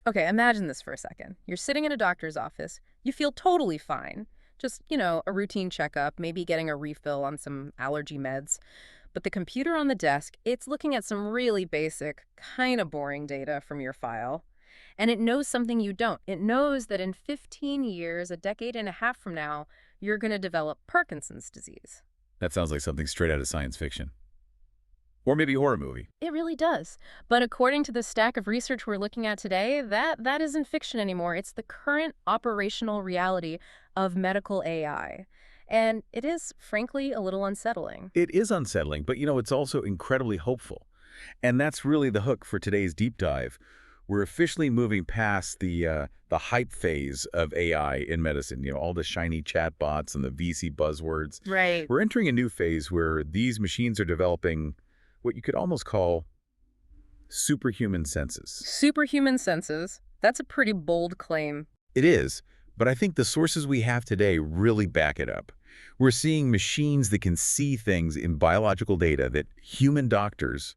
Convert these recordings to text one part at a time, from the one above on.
Okay, imagine this for a second. You're sitting in a doctor's office. You feel totally fine. Just, a routine checkup, maybe getting a refill on some allergy meds. But the computer on the desk, it's looking at some really basic, kind of boring data from your file. And it knows something you don't. It knows that in 15 years, a decade and a half from now, you're going to develop Parkinson's disease. That sounds like something straight out of science fiction. Or maybe a horror movie. It really does. But according to the stack of research we're looking at today, that isn't fiction anymore. It's the current operational reality of medical AI. And it is, frankly, a little unsettling. It is unsettling, but it's also incredibly hopeful. And that's really the hook for today's deep dive. We're officially moving past the hype phase of AI in medicine, all the shiny chatbots and the VC buzzwords. Right. We're entering a new phase where these machines are developing what you could almost call superhuman senses. Superhuman senses. That's a pretty bold claim. It is, but I think the sources we have today really back it up. We're seeing machines that can see things in biological data that human doctors,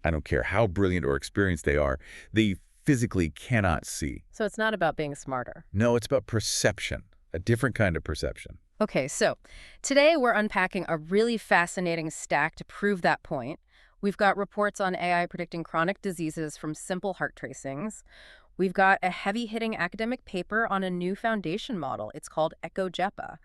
I don't care how brilliant or experienced they physically cannot see. So it's not about being smarter. No, it's about perception, a different kind of perception. Okay, so today we're unpacking a really fascinating stack to prove that point. We've got reports on AI predicting chronic diseases from simple heart tracings. We've got a heavy-hitting academic paper on a new foundation model. It's called EchoJEPA.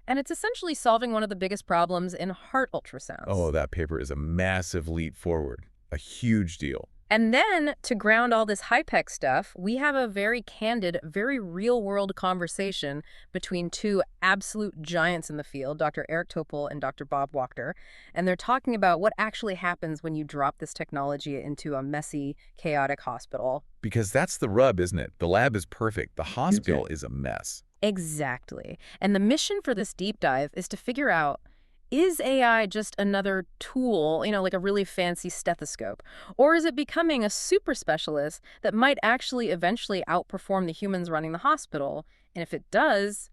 And it's essentially solving one of the biggest problems in heart ultrasounds. Oh, that paper is a massive leap forward, a huge deal. And then, to ground all this high-tech stuff, we have a very candid, very real-world conversation between two absolute giants in the field, Dr. Eric Topol and Dr. Bob Wachter, and they're talking about what actually happens when you drop this technology into a messy, chaotic hospital. Because that's the rub, isn't it? The lab is perfect. The hospital is a mess. Exactly. And the mission for this deep dive is to figure out, is AI just another tool, like a really fancy stethoscope? Or is it becoming a super specialist that might actually eventually outperform the humans running the hospital? And if it does,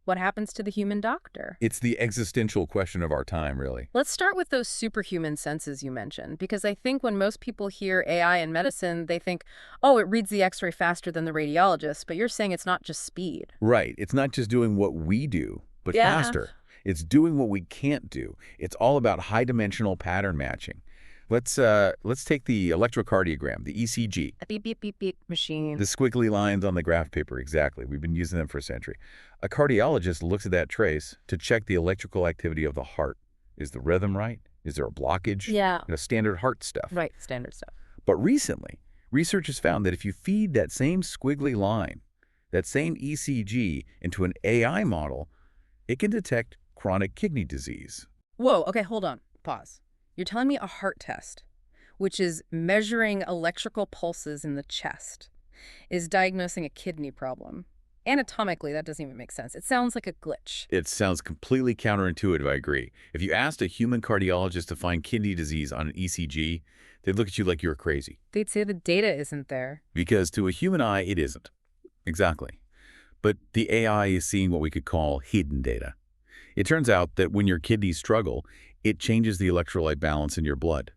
what happens to the human doctor? It's the existential question of our time, really. Let's start with those superhuman senses you mentioned, because I think when most people hear AI in medicine, they think, oh, it reads the X-ray faster than the radiologist, but you're saying it's not just speed. Right. It's not just doing what we do, but faster. It's doing what we can't do. It's all about high-dimensional pattern matching. Let's take the electrocardiogram, the ECG. A beep, beep, beep, beep machine. The squiggly lines on the graph paper, exactly. We've been using them for a century. A cardiologist looks at that trace to check the electrical activity of the heart. Is the rhythm right? Is there a blockage? Yeah. Standard heart stuff. Right, standard stuff. But recently, researchers found that if you feed that same squiggly line, that same ECG, into an AI model, it can detect chronic kidney disease. Whoa, okay, hold on. Pause. You're telling me a heart test, which is measuring electrical pulses in the chest, is diagnosing a kidney problem. Anatomically, that doesn't even make sense. It sounds like a glitch. It sounds completely counterintuitive, I agree. If you asked a human cardiologist to find kidney disease on an ECG, they'd look at you like you're crazy. They'd say the data isn't there. Because to a human eye, it isn't. Exactly. But the AI is seeing what we could call hidden data. It turns out that when your kidneys struggle, it changes the electrolyte balance in your blood,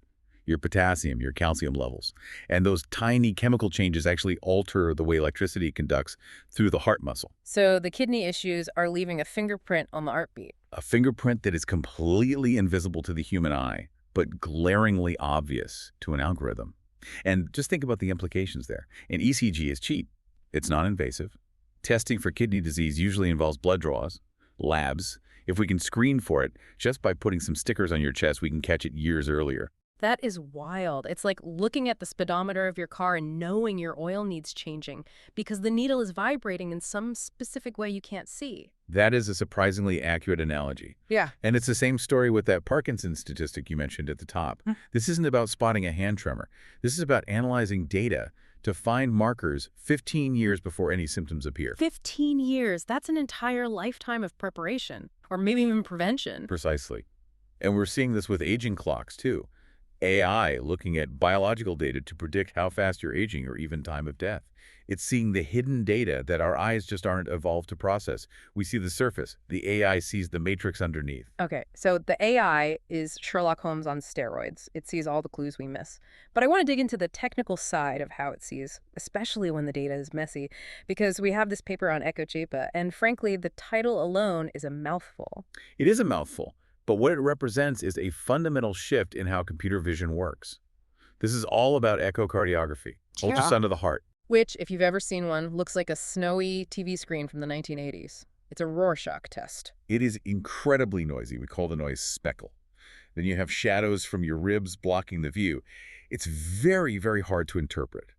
your potassium, your calcium levels. And those tiny chemical changes actually alter the way electricity conducts through the heart muscle. So the kidney issues are leaving a fingerprint on the heartbeat. A fingerprint that is completely invisible to the human eye, but glaringly obvious to an algorithm. And just think about the implications there. An ECG is cheap. It's non-invasive. Testing for kidney disease usually involves blood draws, labs. If we can screen for it, just by putting some stickers on your chest, we can catch it years earlier. That is wild. It's like looking at the speedometer of your car and knowing your oil needs changing because the needle is vibrating in some specific way you can't see. That is a surprisingly accurate analogy. Yeah. And it's the same story with that Parkinson's statistic you mentioned at the top. This isn't about spotting a hand tremor. This is about analyzing data to find markers 15 years before any symptoms appear. 15 years. That's an entire lifetime of preparation, or maybe even prevention. Precisely. And we're seeing this with aging clocks, too. AI looking at biological data to predict how fast you're aging or even time of death. It's seeing the hidden data that our eyes just aren't evolved to process. We see the surface. The AI sees the matrix underneath. Okay, so the AI is Sherlock Holmes on steroids. It sees all the clues we miss. But I want to dig into the technical side of how it sees, especially when the data is messy, because we have this paper on EchoJEPA, and frankly, the title alone is a mouthful. It is a mouthful, but what it represents is a fundamental shift in how computer vision works. This is all about echocardiography, Yeah. ultrasound of the heart. Which, if you've ever seen one, looks like a snowy TV screen from the 1980s. It's a Rorschach test. It is incredibly noisy. We call the noise speckle. Then you have shadows from your ribs blocking the view. It's very, very hard to interpret.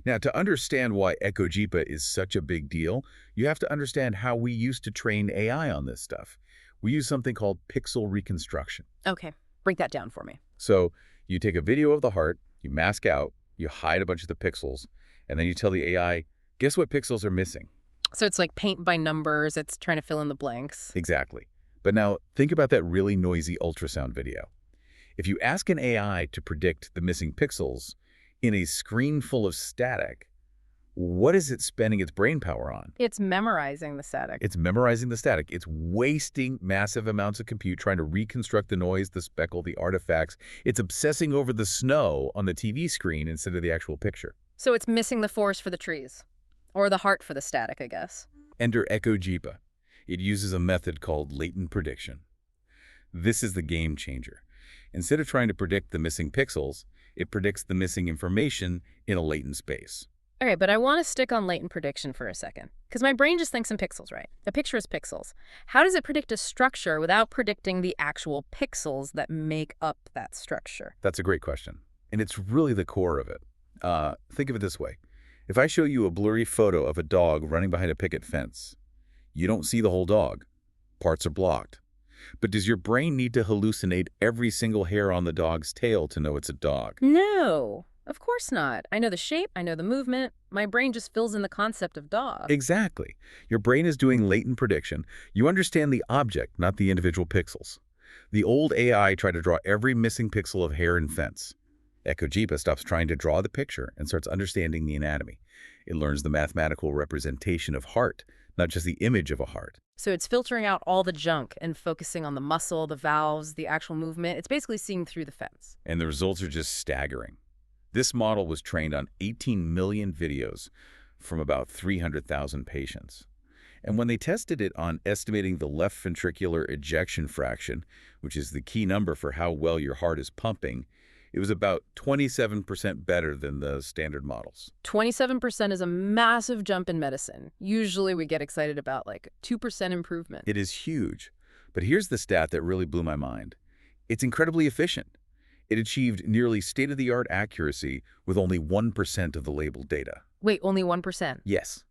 Now, to understand why EchoJEPA is such a big deal, you have to understand how we used to train AI on this stuff. We use something called pixel reconstruction. Okay, break that down for me. So you take a video of the heart, you mask out, you hide a bunch of the pixels, and then you tell the AI, guess what pixels are missing? So it's like paint by numbers, it's trying to fill in the blanks. Exactly. But now think about that really noisy ultrasound video. If you ask an AI to predict the missing pixels in a screen full of static, what is it spending its brain power on? It's memorizing the static. It's memorizing the static. It's wasting massive amounts of compute trying to reconstruct the noise, the speckle, the artifacts. It's obsessing over the snow on the TV screen instead of the actual picture. So it's missing the forest for the trees. Or the heart for the static, I guess. Enter EchoJEPA. It uses a method called latent prediction. This is the game changer. Instead of trying to predict the missing pixels, it predicts the missing information in a latent space. All right, but I want to stick on latent prediction for a second, because my brain just thinks in pixels, right? A picture is pixels. How does it predict a structure without predicting the actual pixels that make up that structure? That's a great question. And it's really the core of it. Think of it this way. If I show you a blurry photo of a dog running behind a picket fence, you don't see the whole dog. Parts are blocked. But does your brain need to hallucinate every single hair on the dog's tail to know it's a dog? No, of course not. I know the shape, I know the movement. My brain just fills in the concept of dog. Exactly. Your brain is doing latent prediction. You understand the object, not the individual pixels. The old AI tried to draw every missing pixel of hair and fence. EchoJEPA stops trying to draw the picture and starts understanding the anatomy. It learns the mathematical representation of heart, not just the image of a heart. So it's filtering out all the junk and focusing on the muscle, the valves, the actual movement. It's basically seeing through the fence. And the results are just staggering. This model was trained on 18 million videos from about 300,000 patients. And when they tested it on estimating the left ventricular ejection fraction, which is the key number for how well your heart is pumping, it was about 27% better than the standard models. 27% is a massive jump in medicine. Usually we get excited about like 2% improvement. It is huge. But here's the stat that really blew my mind. It's incredibly efficient. It achieved nearly state-of-the-art accuracy with only 1% of the labeled data. Wait, only 1%? Yes.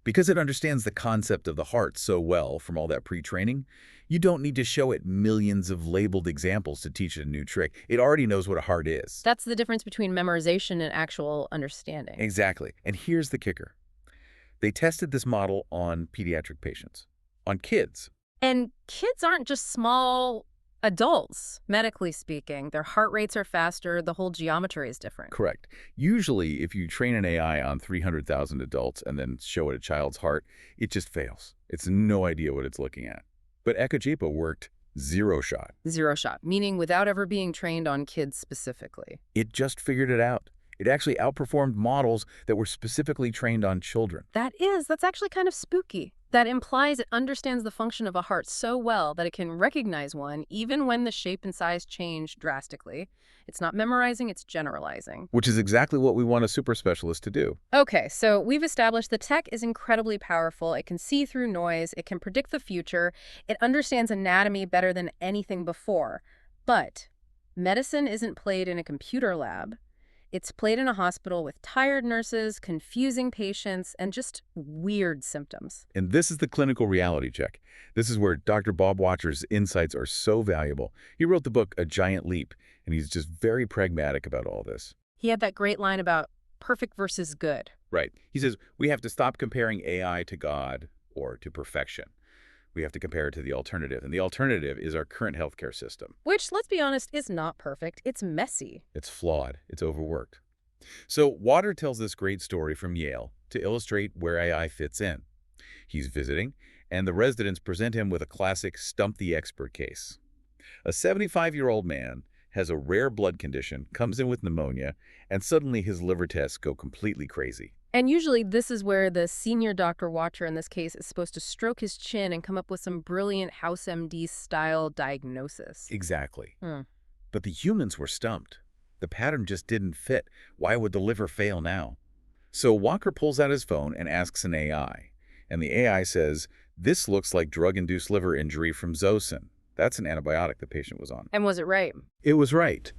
Because it understands the concept of the heart so well from all that pre-training, you don't need to show it millions of labeled examples to teach it a new trick. It already knows what a heart is. That's the difference between memorization and actual understanding. Exactly. And here's the kicker. They tested this model on pediatric patients, on kids. And kids aren't just small adults, medically speaking. Their heart rates are faster. The whole geometry is different. Correct. Usually, if you train an AI on 300,000 adults and then show it a child's heart, it just fails. It's no idea what it's looking at. But EchoJEPA worked zero shot. Zero shot, meaning without ever being trained on kids specifically. It just figured it out. It actually outperformed models that were specifically trained on children. That's actually kind of spooky. That implies it understands the function of a heart so well that it can recognize one even when the shape and size change drastically. It's not memorizing, it's generalizing. Which is exactly what we want a super specialist to do. Okay, so we've established the tech is incredibly powerful. It can see through noise. It can predict the future. It understands anatomy better than anything before. But medicine isn't played in a computer lab. It's played in a hospital with tired nurses, confusing patients, and just weird symptoms. And this is the clinical reality check. This is where Dr. Bob Watcher's insights are so valuable. He wrote the book A Giant Leap, and he's just very pragmatic about all this. He had that great line about perfect versus good. Right. He says, we have to stop comparing AI to God or to perfection. We have to compare it to the alternative, and the alternative is our current healthcare system. Which, let's be honest, is not perfect. It's messy. It's flawed. It's overworked. So Water tells this great story from Yale to illustrate where AI fits in. He's visiting, and the residents present him with a classic stump the expert case. A 75-year-old man has a rare blood condition, comes in with pneumonia, and suddenly his liver tests go completely crazy. And usually this is where the senior Dr. Watcher in this case is supposed to stroke his chin and come up with some brilliant House MD-style diagnosis. Exactly. Hmm. But the humans were stumped. The pattern just didn't fit. Why would the liver fail now? So Walker pulls out his phone and asks an AI. And the AI says, this looks like drug-induced liver injury from Zosyn. That's an antibiotic the patient was on. And was it right? It was right.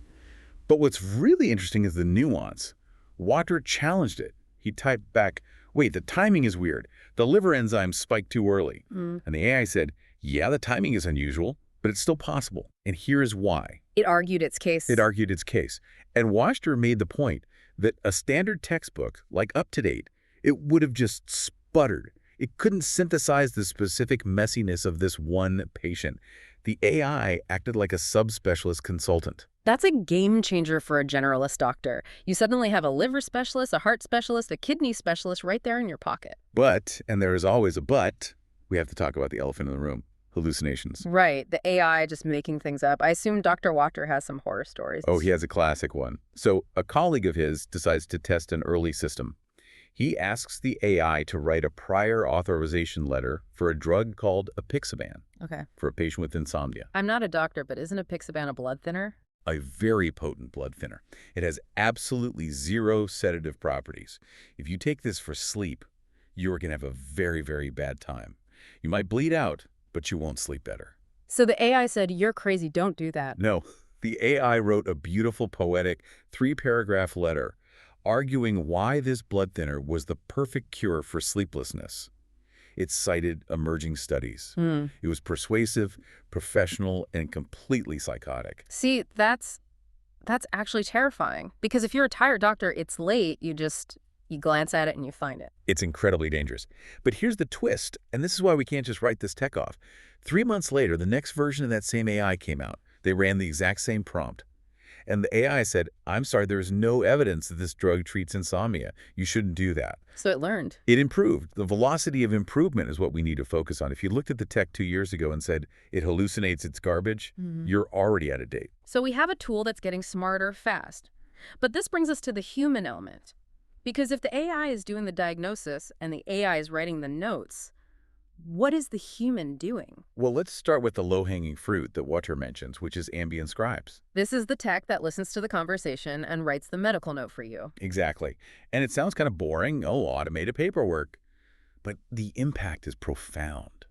But what's really interesting is the nuance. Walker challenged it. He typed back, wait, the timing is weird. The liver enzyme spiked too early. And the AI said, yeah, the timing is unusual, but it's still possible. And here's why. It argued its case. It argued its case. And Waschter made the point that a standard textbook, like UpToDate, it would have just sputtered. It couldn't synthesize the specific messiness of this one patient. The AI acted like a subspecialist consultant. That's a game changer for a generalist doctor. You suddenly have a liver specialist, a heart specialist, a kidney specialist right there in your pocket. But, and there is always a but, we have to talk about the elephant in the room, hallucinations. Right, the AI just making things up. I assume Dr. Watcher has some horror stories. Oh, he has a classic one. So a colleague of his decides to test an early system. He asks the AI to write a prior authorization letter for a drug called apixaban Okay. for a patient with insomnia. I'm not a doctor, but isn't apixaban a blood thinner? A very potent blood thinner. It has absolutely zero sedative properties. If you take this for sleep, you're going to have a very, very bad time. You might bleed out, but you won't sleep better. So the AI said, you're crazy, don't do that. No, the AI wrote a beautiful, poetic, 3-paragraph letter arguing why this blood thinner was the perfect cure for sleeplessness. It cited emerging studies. It was persuasive, professional, and completely psychotic. See, that's actually terrifying. Because if you're a tired doctor, it's late, you glance at it and you find it. It's incredibly dangerous. But here's the twist, and this is why we can't just write this tech off. 3 months later, the next version of that same AI came out. They ran the exact same prompt. And the AI said, I'm sorry, there is no evidence that this drug treats insomnia. You shouldn't do that. So it learned. It improved. The velocity of improvement is what we need to focus on. If you looked at the tech 2 years ago and said it hallucinates, it's garbage, you're already out of date. So we have a tool that's getting smarter fast. But this brings us to the human element. Because if the AI is doing the diagnosis and the AI is writing the notes, what is the human doing? Well, let's start with the low-hanging fruit that Water mentions, which is ambient scribes. This is the tech that listens to the conversation and writes the medical note for you. Exactly. And it sounds kind of boring. Oh, automated paperwork. But the impact is profound.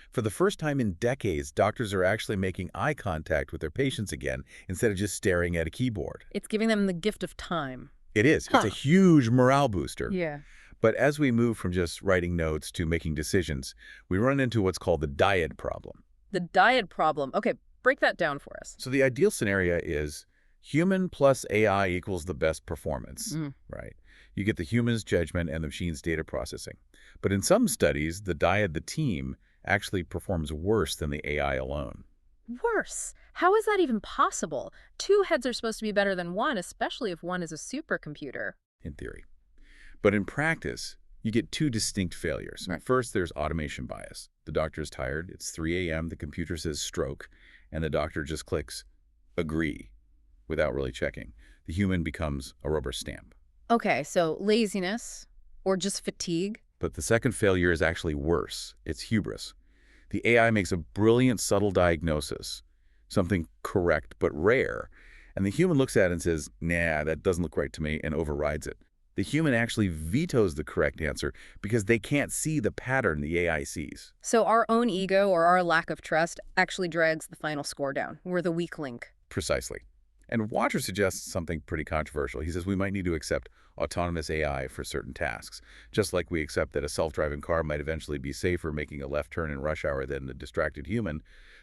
For the first time in decades, doctors are actually making eye contact with their patients again instead of just staring at a keyboard. It's giving them the gift of time. It is. It's a huge morale booster. Yeah. But as we move from just writing notes to making decisions, we run into what's called the dyad problem. The dyad problem. Okay, break that down for us. So the ideal scenario is human plus AI equals the best performance, right? You get the human's judgment and the machine's data processing. But in some studies, the dyad, the team, actually performs worse than the AI alone. Worse? How is that even possible? 2 heads are supposed to be better than 1, especially if 1 is a supercomputer. In theory. But in practice, you get 2 distinct failures. Right. First, there's automation bias. The doctor is tired. It's 3 a.m. The computer says stroke, and the doctor just clicks agree without really checking. The human becomes a rubber stamp. Okay, so laziness or just fatigue. But the second failure is actually worse. It's hubris. The AI makes a brilliant, subtle diagnosis, something correct but rare, and the human looks at it and says, nah, that doesn't look right to me, and overrides it. The human actually vetoes the correct answer because they can't see the pattern the AI sees. So our own ego or our lack of trust actually drags the final score down. We're the weak link. Precisely. And Water suggests something pretty controversial. He says we might need to accept autonomous AI for certain tasks, just like we accept that a self-driving car might eventually be safer making a left turn in rush hour than a distracted human.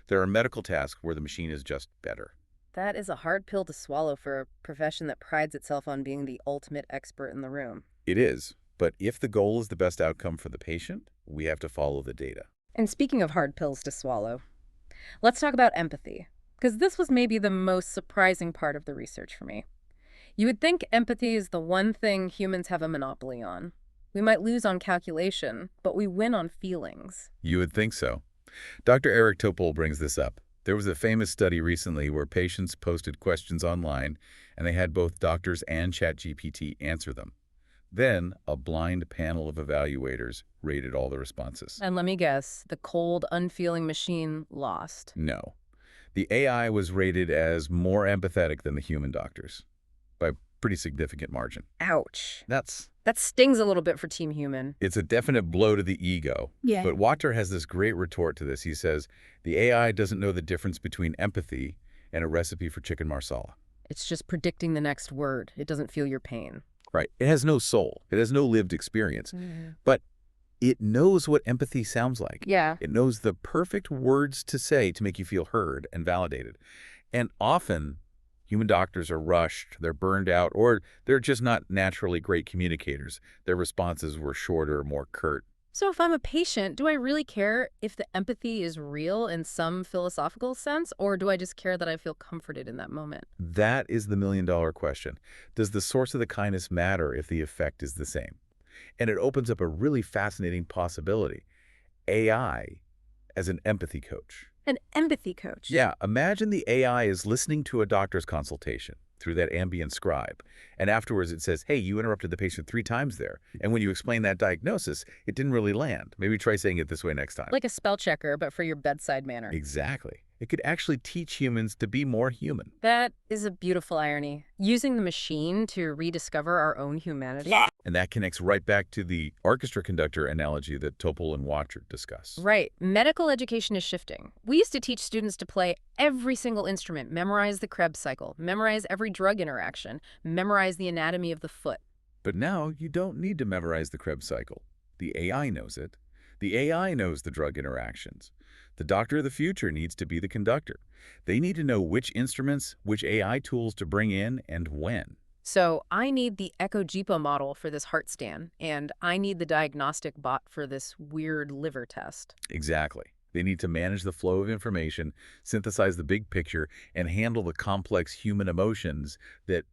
There are medical tasks where the machine is just better. That is a hard pill to swallow for a profession that prides itself on being the ultimate expert in the room. It is, but if the goal is the best outcome for the patient, we have to follow the data. And speaking of hard pills to swallow, let's talk about empathy, because this was maybe the most surprising part of the research for me. You would think empathy is the one thing humans have a monopoly on. We might lose on calculation, but we win on feelings. You would think so. Dr. Eric Topol brings this up. There was a famous study recently where patients posted questions online, and they had both doctors and ChatGPT answer them. Then, a blind panel of evaluators rated all the responses. And let me guess, the cold, unfeeling machine lost. No. The AI was rated as more empathetic than the human doctors, by a pretty significant margin. Ouch. That's That stings a little bit for Team Human. It's a definite blow to the ego. Yeah. But Wachter has this great retort to this. He says, the AI doesn't know the difference between empathy and a recipe for chicken marsala. It's just predicting the next word. It doesn't feel your pain. Right. It has no soul. It has no lived experience. Mm. But it knows what empathy sounds like. Yeah. It knows the perfect words to say to make you feel heard and validated. And often, human doctors are rushed, they're burned out, or they're just not naturally great communicators. Their responses were shorter, more curt. So if I'm a patient, do I really care if the empathy is real in some philosophical sense, or do I just care that I feel comforted in that moment? That is the million-dollar question. Does the source of the kindness matter if the effect is the same? And it opens up a really fascinating possibility. AI as an empathy coach. An empathy coach. Yeah, imagine the AI is listening to a doctor's consultation through that ambient scribe. And afterwards it says, hey, you interrupted the patient 3 times there. And when you explain that diagnosis, it didn't really land. Maybe try saying it this way next time. Like a spell checker, but for your bedside manner. Exactly. It could actually teach humans to be more human. That is a beautiful irony. Using the machine to rediscover our own humanity. And that connects right back to the orchestra conductor analogy that Topol and Wachter discuss. Right. Medical education is shifting. We used to teach students to play every single instrument, memorize the Krebs cycle, memorize every drug interaction, memorize the anatomy of the foot. But now you don't need to memorize the Krebs cycle. The AI knows it. The AI knows the drug interactions. The doctor of the future needs to be the conductor. They need to know which instruments, which AI tools to bring in, and when. So I need the EchoJEPA model for this heart scan, and I need the diagnostic bot for this weird liver test. Exactly. They need to manage the flow of information, synthesize the big picture, and handle the complex human emotions that,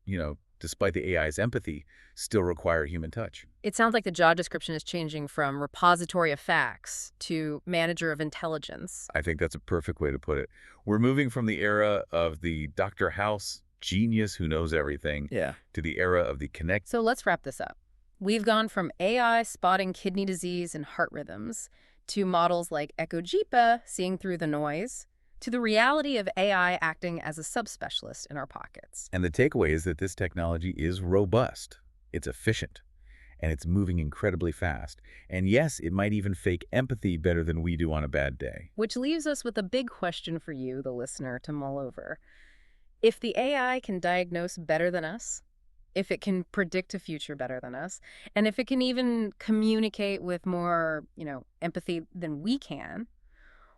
despite the AI's empathy, still require human touch. It sounds like the job description is changing from repository of facts to manager of intelligence. I think that's a perfect way to put it. We're moving from the era of the Dr. House genius who knows everything to the era of the connect. So let's wrap this up. We've gone from AI spotting kidney disease and heart rhythms to models like EchoJEPA seeing through the noise, to the reality of AI acting as a subspecialist in our pockets. And the takeaway is that this technology is robust, it's efficient, and it's moving incredibly fast. And yes, it might even fake empathy better than we do on a bad day. Which leaves us with a big question for you, the listener, to mull over. If the AI can diagnose better than us, if it can predict a future better than us, and if it can even communicate with more, empathy than we can,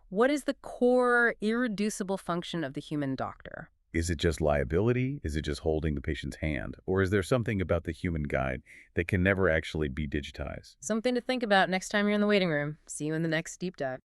what is the core, irreducible function of the human doctor? Is it just liability? Is it just holding the patient's hand? Or is there something about the human guide that can never actually be digitized? Something to think about next time you're in the waiting room. See you in the next deep dive.